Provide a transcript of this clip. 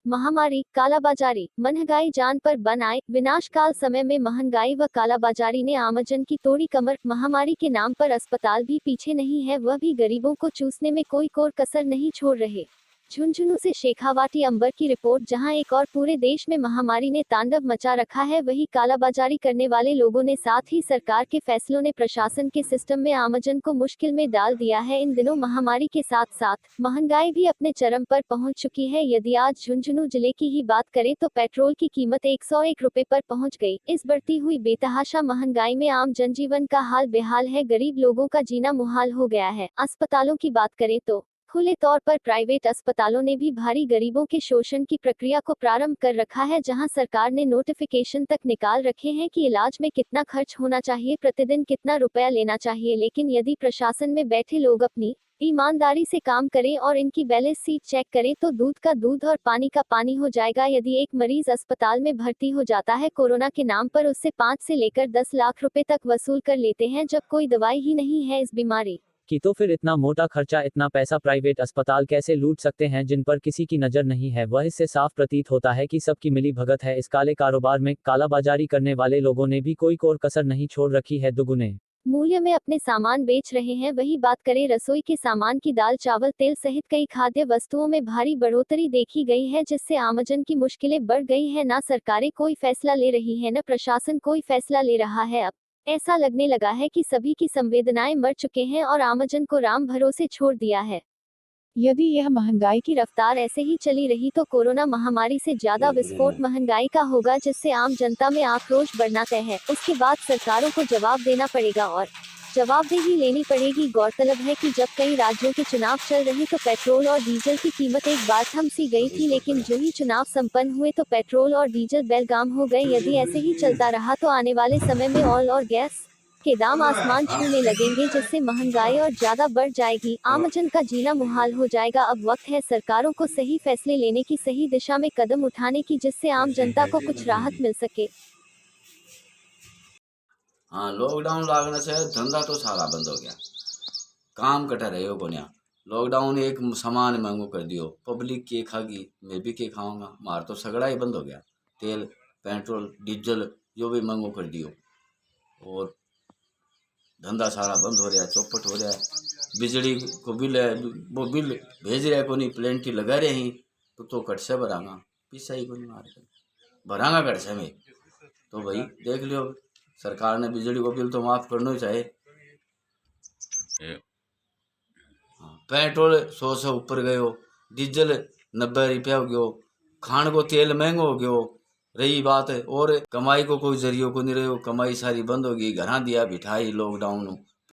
महामारी, कालाबाजारी, महंगाई जान पर बन आए। विनाशकाल समय में महंगाई व कालाबाजारी ने आमजन की तोड़ी कमर। महामारी के नाम पर अस्पताल भी पीछे नहीं है, वह भी गरीबों को चूसने में कोई कोर कसर नहीं छोड़ रहे। झुंझुनू से शेखावाटी अंबर की रिपोर्ट। जहां एक और पूरे देश में महामारी ने तांडव मचा रखा है, वही कालाबाजारी करने वाले लोगों ने, साथ ही सरकार के फैसलों ने प्रशासन के सिस्टम में आमजन को मुश्किल में डाल दिया है। इन दिनों महामारी के साथ साथ महंगाई भी अपने चरम पर पहुंच चुकी है। यदि आज झुंझुनू जिले की ही बात करें तो पेट्रोल की कीमत 101 रुपए पर पहुंच गई। इस बढ़ती हुई बेतहाशा महंगाई में आम जनजीवन का हाल बेहाल है, गरीब लोगों का जीना मुहाल हो गया है। अस्पतालों की बात करें तो खुले तौर पर प्राइवेट अस्पतालों ने भी भारी गरीबों के शोषण की प्रक्रिया को प्रारंभ कर रखा है, जहां सरकार ने नोटिफिकेशन तक निकाल रखे हैं कि इलाज में कितना खर्च होना चाहिए, प्रतिदिन कितना रुपया लेना चाहिए। लेकिन यदि प्रशासन में बैठे लोग अपनी ईमानदारी से काम करें और इनकी बैलेंस शीट चेक करें तो दूध का दूध और पानी का पानी हो जाएगा। यदि एक मरीज अस्पताल में भर्ती हो जाता है कोरोना के नाम पर, उससे 5 से लेकर 10 लाख रुपए तक वसूल कर लेते हैं, जब कोई दवाई ही नहीं है इस बीमारी कि तो फिर इतना मोटा खर्चा, इतना पैसा प्राइवेट अस्पताल कैसे लूट सकते हैं जिन पर किसी की नजर नहीं है। वह इससे साफ प्रतीत होता है कि सबकी मिली भगत है। इस काले कारोबार में कालाबाजारी करने वाले लोगों ने भी कोई कोर कसर नहीं छोड़ रखी है। दुगुने मूल्य में अपने सामान बेच रहे हैं। वही बात करें रसोई के सामान की, दाल, चावल, तेल सहित कई खाद्य वस्तुओं में भारी बढ़ोतरी देखी गई है, जिससे आमजन की मुश्किलें बढ़ गई है। ना सरकारें कोई फैसला ले रही है, न प्रशासन कोई फैसला ले रहा है। अब ऐसा लगने लगा है कि सभी की संवेदनाएं मर चुके हैं और आमजन को राम भरोसे छोड़ दिया है। यदि यह महंगाई की रफ्तार ऐसे ही चली रही तो कोरोना महामारी से ज्यादा विस्फोट महंगाई का होगा, जिससे आम जनता में आक्रोश बढ़ना तय है। उसके बाद सरकारों को जवाब देना पड़ेगा और जवाबदेही लेनी पड़ेगी। गौरतलब है कि जब कई राज्यों के चुनाव चल रहे तो पेट्रोल और डीजल की कीमत एक बार थम सी गई थी, लेकिन जो ही चुनाव संपन्न हुए तो पेट्रोल और डीजल बेलगाम हो गए। यदि ऐसे ही चलता रहा तो आने वाले समय में ऑयल और गैस के दाम आसमान छूने लगेंगे, जिससे महंगाई और ज्यादा बढ़ जाएगी। आमजन का जीना मुहाल हो जाएगा। अब वक्त है सरकारों को सही फैसले लेने की, सही दिशा में कदम उठाने की, जिससे आम जनता को कुछ राहत मिल सके। हाँ, लॉकडाउन लागने से धंधा तो सारा बंद हो गया, काम कटा रहे हो कोन्या। लॉकडाउन एक सामान महंगो कर दियो, पब्लिक के खागी, मैं भी के खाऊंगा, मार तो सगड़ा ही बंद हो गया। तेल, पेट्रोल, डीजल जो भी महंगो कर दियो और धंधा सारा बंद हो रहा है, चौपट हो रहा है। बिजली को बिल है, वो बिल भेज रहे को नहीं, प्लेंटी लगा रहे ही तो कट से भरांगा, पिसा ही को नहीं मार भरांगा कट से में। तो भाई देख लियो, सरकार ने बिजली को बिल तो माफ करना ही चाहिए। पेट्रोल 100 से ऊपर गयो, डीजल 90 रुपया हो गयो, खाण को तेल महंगो हो गयो। रही बात है और कमाई को कोई जरियो को नहीं रहो, कमाई सारी बंद होगी। घर दिया बिठाई लॉकडाउन